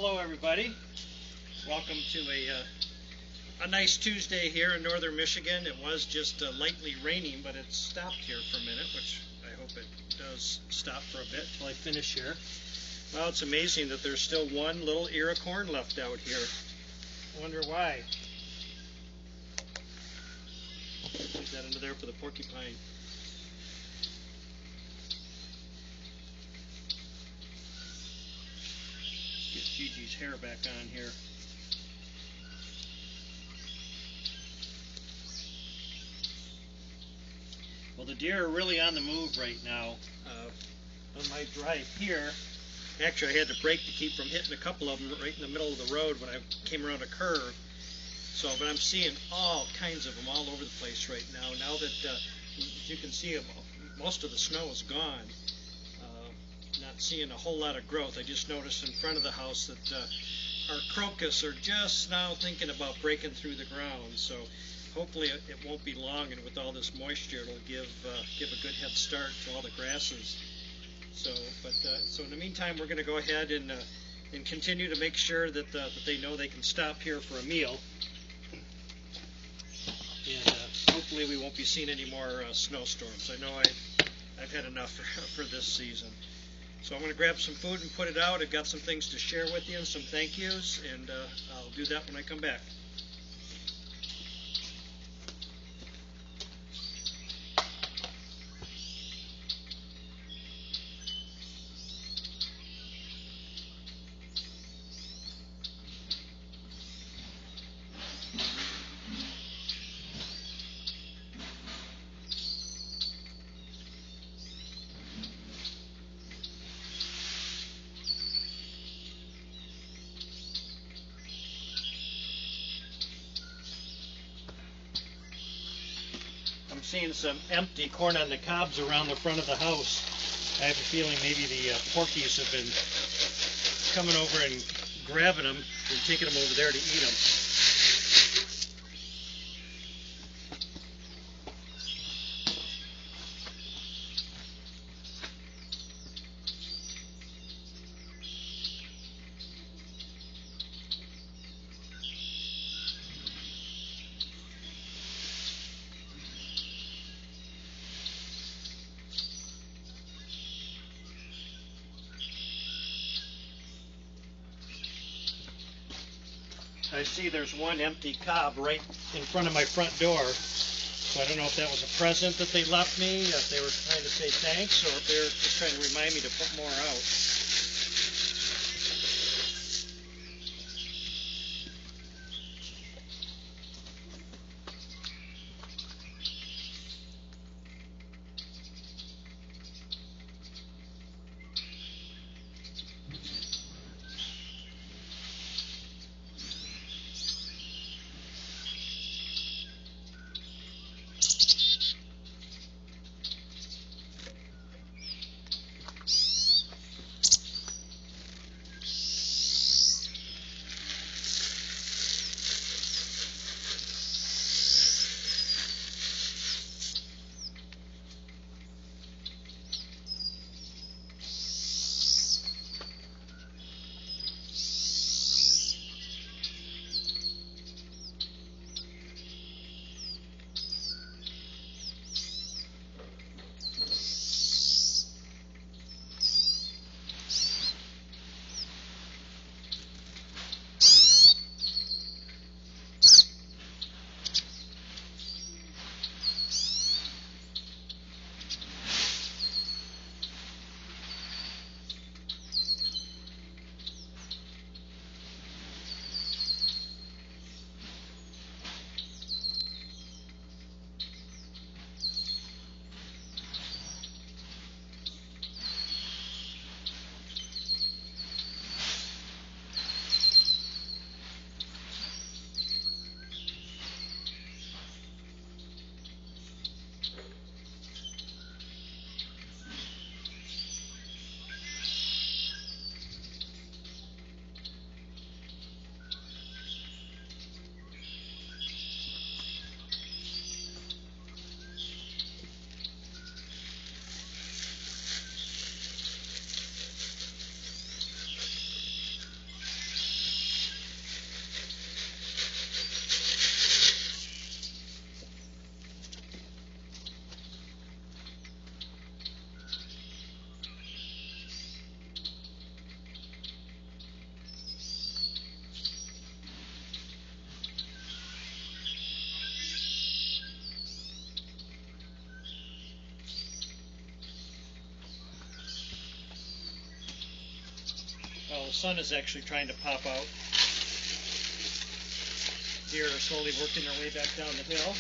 Hello everybody. Welcome to a nice Tuesday here in northern Michigan. It was just lightly raining, but it stopped here for a minute, which I hope it does stop for a bit till I finish here. Well, it's amazing that there's still one little ear of corn left out here. I wonder why. Put that under there for the porcupine. Get Gigi's hair back on here. Well, the deer are really on the move right now. On my drive here, actually I had to brake to keep from hitting a couple of them right in the middle of the road when I came around a curve. So, but I'm seeing all kinds of them all over the place right now. Now that, as you can see, most of the snow is gone. Not seeing a whole lot of growth. I just noticed in front of the house that our crocus are just now thinking about breaking through the ground. So hopefully it won't be long, and with all this moisture, it'll give a good head start to all the grasses. So, so in the meantime, we're going to go ahead and continue to make sure that they know they can stop here for a meal. And hopefully we won't be seeing any more snowstorms. I know I've had enough for this season. So I'm going to grab some food and put it out. I've got some things to share with you and some thank yous, and I'll do that when I come back. I'm seeing some empty corn on the cobs around the front of the house. I have a feeling maybe the porkies have been coming over and grabbing them and taking them over there to eat them. I see there's one empty cob right in front of my front door, so I don't know if that was a present that they left me, if they were trying to say thanks, or if they're just trying to remind me to put more out. the sun is actually trying to pop out. Deer are slowly working their way back down the hill.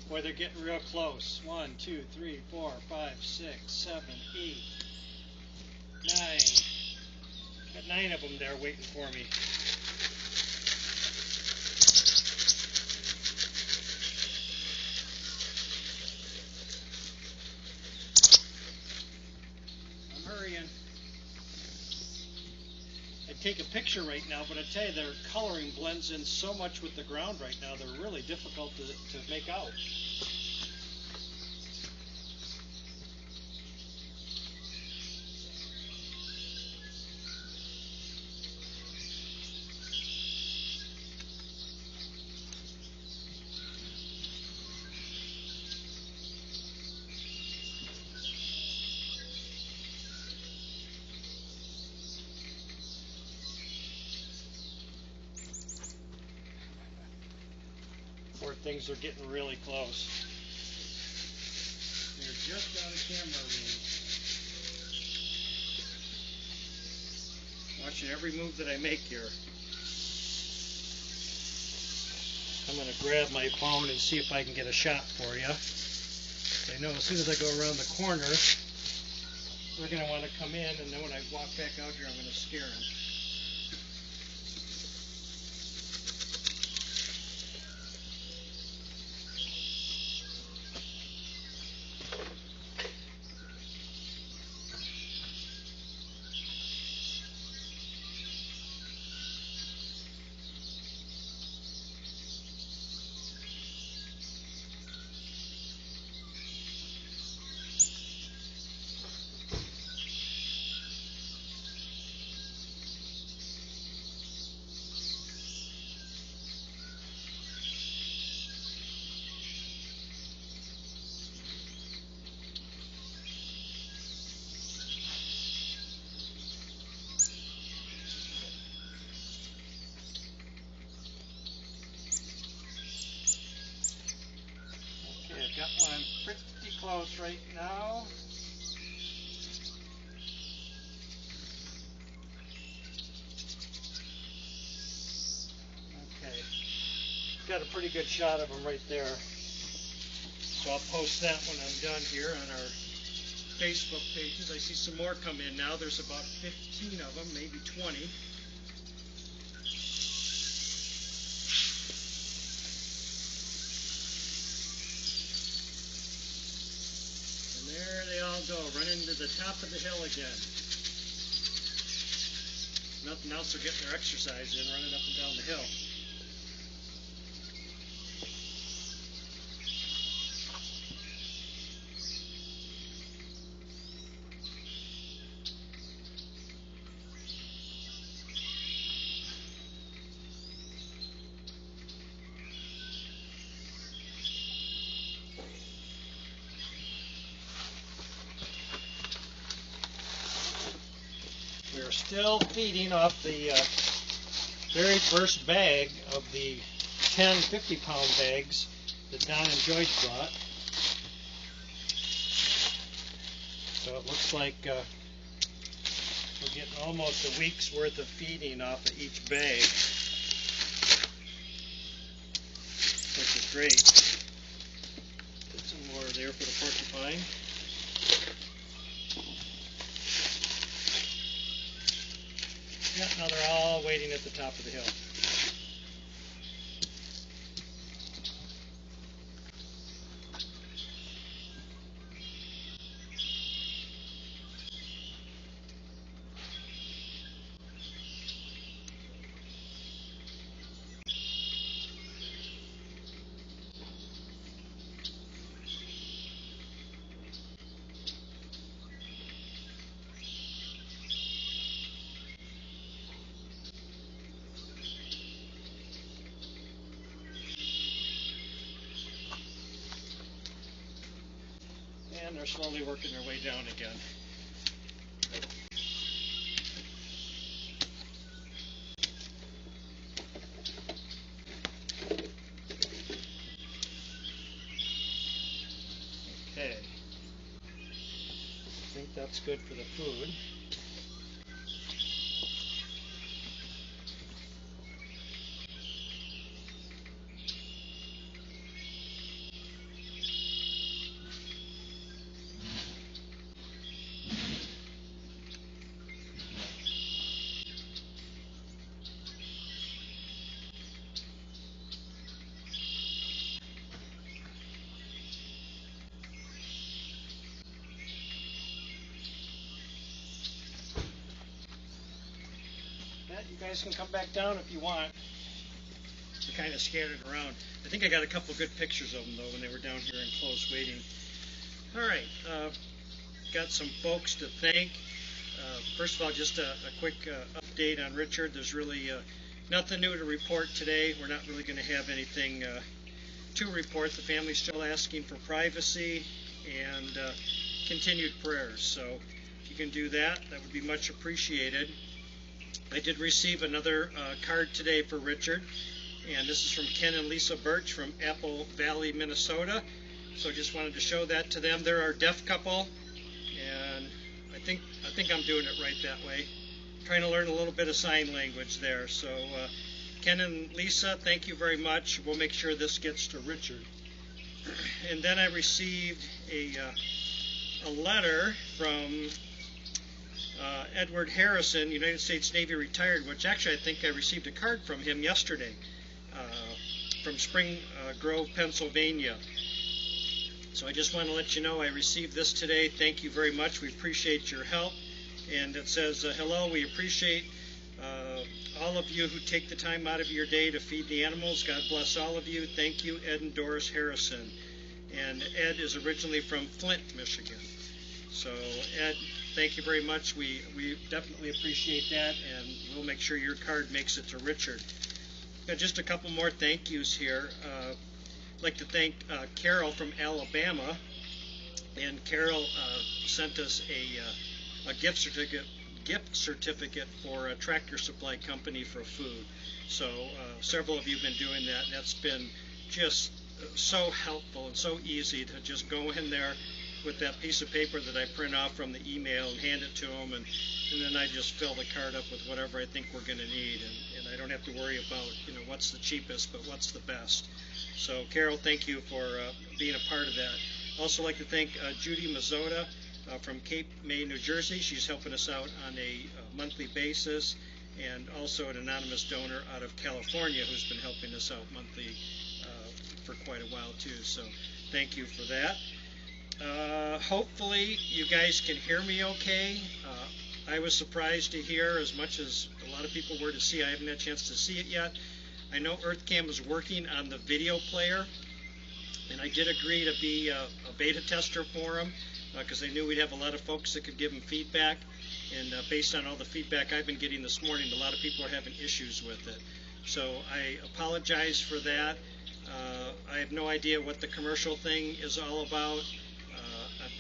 Boy, they're getting real close. 1, 2, 3, 4, 5, 6, 7, 8, 9. Got 9 of them there waiting for me. I'm hurrying. I'd take a picture right now, but I tell you, their coloring blends in so much with the ground right now, they're really difficult to make out. Poor things are getting really close. They're just out of camera range. Watching every move that I make here. I'm going to grab my phone and see if I can get a shot for you. I know as soon as I go around the corner, they're going to want to come in, and then when I walk back out here, I'm going to scare them. Got one pretty close right now. Okay. Got a pretty good shot of them right there. So I'll post that when I'm done here on our Facebook pages. I see some more come in now. There's about 15 of them, maybe 20. And there they all go, running to the top of the hill again. Nothing else, they're getting their exercise in, running up and down the hill. We're still feeding off the very first bag of the 10 50-pound bags that Don and Joyce brought. So it looks like we're getting almost a week's worth of feeding off of each bag, which is great. Put some more there for the porcupine. Yeah, now they're all waiting at the top of the hill. And they're slowly working their way down again. Okay. I think that's good for the food. You guys can come back down if you want. They're kind of scattered around. I think I got a couple good pictures of them though when they were down here in close waiting. Alright, got some folks to thank. First of all, just a quick update on Richard. There's really nothing new to report today. We're not really going to have anything to report. The family's still asking for privacy and continued prayers. So if you can do that, that would be much appreciated. I did receive another card today for Richard, and this is from Ken and Lisa Birch from Apple Valley, Minnesota. So I just wanted to show that to them. They're our deaf couple, and I think I'm doing it right that way. Trying to learn a little bit of sign language there. So Ken and Lisa, thank you very much. We'll make sure this gets to Richard. And then I received a letter from Edward Harrison, United States Navy retired, which actually I think I received a card from him yesterday from Spring Grove, Pennsylvania. So I just want to let you know I received this today. Thank you very much. We appreciate your help. And it says, hello, we appreciate all of you who take the time out of your day to feed the animals. God bless all of you. Thank you, Ed and Doris Harrison. And Ed is originally from Flint, Michigan. So Ed, thank you very much. We definitely appreciate that, and we'll make sure your card makes it to Richard. Got just a couple more thank yous here. I'd like to thank Carol from Alabama, and Carol sent us a gift certificate for a Tractor Supply Company for food. So several of you have been doing that, and that's been just so helpful and so easy to just go in there with that piece of paper that I print off from the email and hand it to them, and then I just fill the card up with whatever I think we're going to need, and I don't have to worry about, you know, what's the cheapest, but what's the best. So Carol, thank you for being a part of that. Also like to thank Judy Mazzotta from Cape May, New Jersey. She's helping us out on a monthly basis, and also an anonymous donor out of California who's been helping us out monthly for quite a while too. So thank you for that. Hopefully you guys can hear me okay. I was surprised to hear, as much as a lot of people were to see. I haven't had a chance to see it yet. I know EarthCam is working on the video player, and I did agree to be a beta tester for them because I knew we'd have a lot of folks that could give them feedback. And based on all the feedback I've been getting this morning, a lot of people are having issues with it. So I apologize for that. I have no idea what the commercial thing is all about.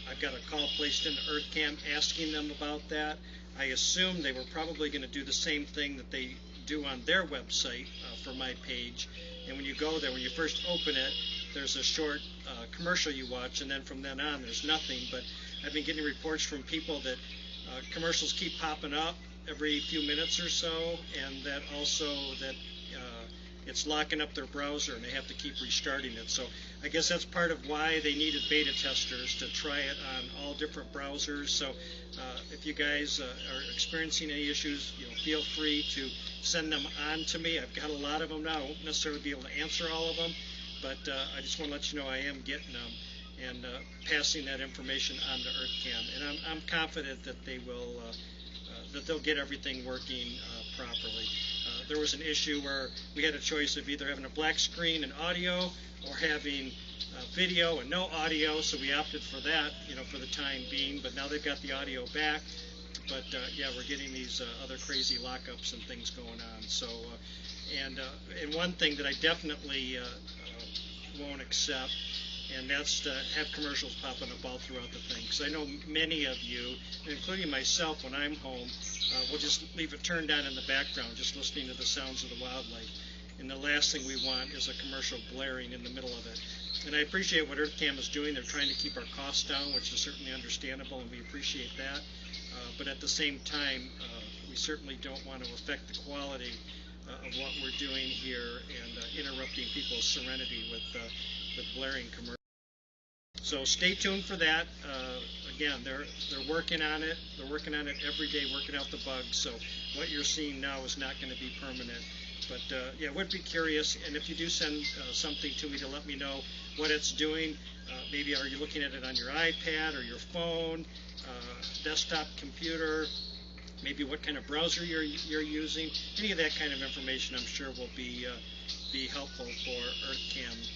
I've got a call placed into EarthCam asking them about that. I assume they were probably going to do the same thing that they do on their website for my page. And when you go there, when you first open it, there's a short commercial you watch, and then from then on there's nothing. But I've been getting reports from people that commercials keep popping up every few minutes or so, and that also that it's locking up their browser and they have to keep restarting it. So I guess that's part of why they needed beta testers, to try it on all different browsers. So if you guys are experiencing any issues, you know, feel free to send them on to me. I've got a lot of them now. I won't necessarily be able to answer all of them, but I just want to let you know I am getting them and passing that information on to EarthCam. And I'm confident that they will that they'll get everything working properly. There was an issue where we had a choice of either having a black screen and audio or having video and no audio, so we opted for that, you know, for the time being. But now they've got the audio back. But yeah, we're getting these other crazy lockups and things going on. So, and one thing that I definitely won't accept, and that's to have commercials popping up all throughout the thing. Because I know many of you, including myself, when I'm home, we'll just leave it turned on in the background, just listening to the sounds of the wildlife. And the last thing we want is a commercial blaring in the middle of it. And I appreciate what EarthCam is doing. They're trying to keep our costs down, which is certainly understandable, and we appreciate that. But at the same time, we certainly don't want to affect the quality of what we're doing here and interrupting people's serenity with blaring commercials. So stay tuned for that. Again, they're working on it. They're working on it every day, working out the bugs. So what you're seeing now is not going to be permanent. But yeah, would be curious. And if you do send something to me to let me know what it's doing, maybe are you looking at it on your iPad or your phone, desktop computer, maybe what kind of browser you're using. Any of that kind of information, I'm sure, will be helpful for EarthCam.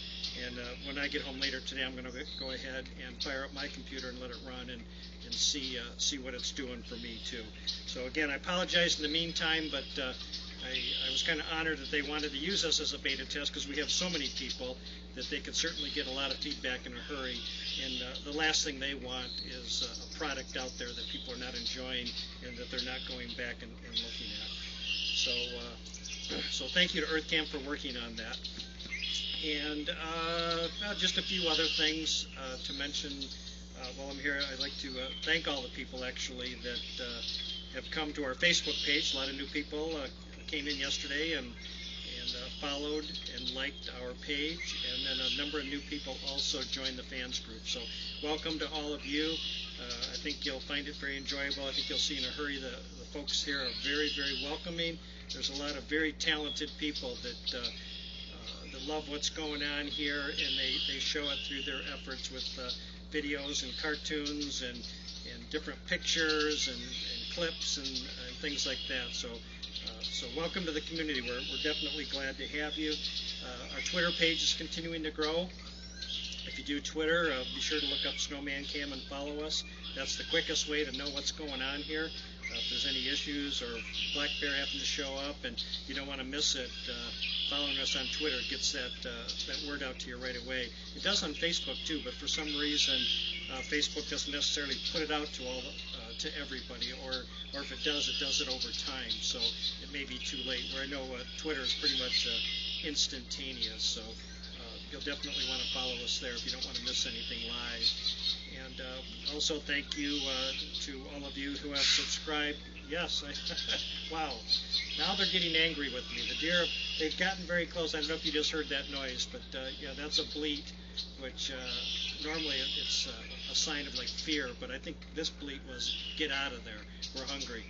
And when I get home later today, I'm going to go ahead and fire up my computer and let it run and see what it's doing for me too. So again, I apologize in the meantime, but I was kind of honored that they wanted to use us as a beta test, because we have so many people that they could certainly get a lot of feedback in a hurry. And the last thing they want is a product out there that people are not enjoying and that they're not going back and looking at. So thank you to EarthCam for working on that. And just a few other things to mention while I'm here. I'd like to thank all the people actually that have come to our Facebook page. A lot of new people came in yesterday and followed and liked our page, and then a number of new people also joined the fans group. So welcome to all of you. I think you'll find it very enjoyable. I think you'll see in a hurry the folks here are very, very welcoming. There's a lot of very talented people that love what's going on here, and they show it through their efforts with videos and cartoons and different pictures and clips and things like that. So welcome to the community. We're definitely glad to have you. Our Twitter page is continuing to grow. If you do Twitter, be sure to look up Snowman Cam and follow us. That's the quickest way to know what's going on here. If there's any issues or black bear happen to show up and you don't want to miss it, following us on Twitter gets that word out to you right away. It does on Facebook too, but for some reason Facebook doesn't necessarily put it out to to everybody, or if it does it over time. So it may be too late. Where I know Twitter is pretty much instantaneous. So you'll definitely want to follow us there if you don't want to miss anything live. And also thank you to all of you who have subscribed. Yes, wow. Now they're getting angry with me. The deer, they've gotten very close. I don't know if you just heard that noise, but yeah, that's a bleat, which normally it's a sign of like fear, but I think this bleat was get out of there. We're hungry.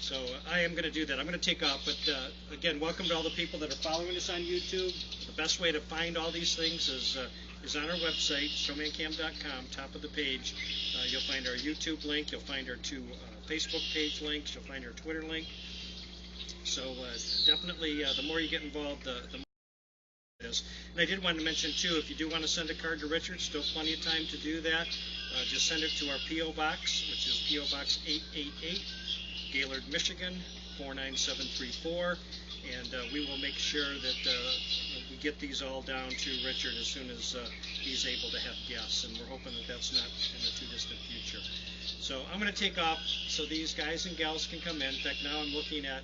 So I am going to do that. I'm going to take off, but again, welcome to all the people that are following us on YouTube. The best way to find all these things is on our website, showmancam.com, top of the page. You'll find our YouTube link. You'll find our 2 Facebook page links. You'll find our Twitter link. So definitely, the more you get involved, the more it is. And I did want to mention, too, if you do want to send a card to Richard, still plenty of time to do that. Just send it to our P.O. Box, which is P.O. Box 888, Gaylord, Michigan, 49734. And we will make sure that we get these all down to Richard as soon as he's able to have guests. And we're hoping that that's not in the too distant future. So I'm going to take off so these guys and gals can come in. In fact, now I'm looking at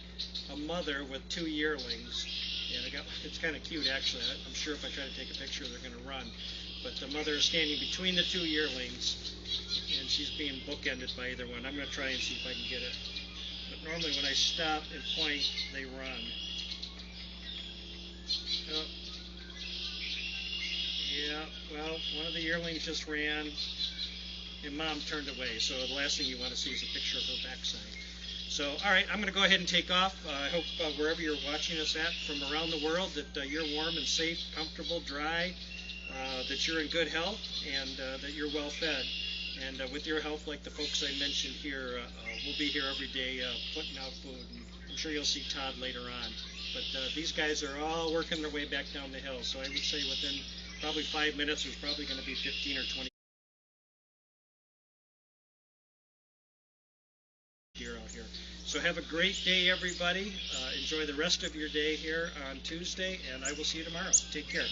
a mother with 2 yearlings. And it's kind of cute, actually. I'm sure if I try to take a picture, they're going to run. But the mother is standing between the 2 yearlings, and she's being bookended by either one. I'm going to try and see if I can get it. But normally when I stop and point, they run. Oh. Yeah, well, one of the yearlings just ran, and Mom turned away. So the last thing you want to see is a picture of her backside. So, all right, I'm going to go ahead and take off. I hope wherever you're watching us at from around the world that you're warm and safe, comfortable, dry, that you're in good health, and that you're well fed. And with your help, like the folks I mentioned here, we'll be here every day putting out food. And I'm sure you'll see Todd later on. But these guys are all working their way back down the hill. So I would say within probably 5 minutes, there's probably going to be 15 or 20 deer out here. So have a great day, everybody. Enjoy the rest of your day here on Tuesday, and I will see you tomorrow. Take care.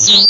Yeah.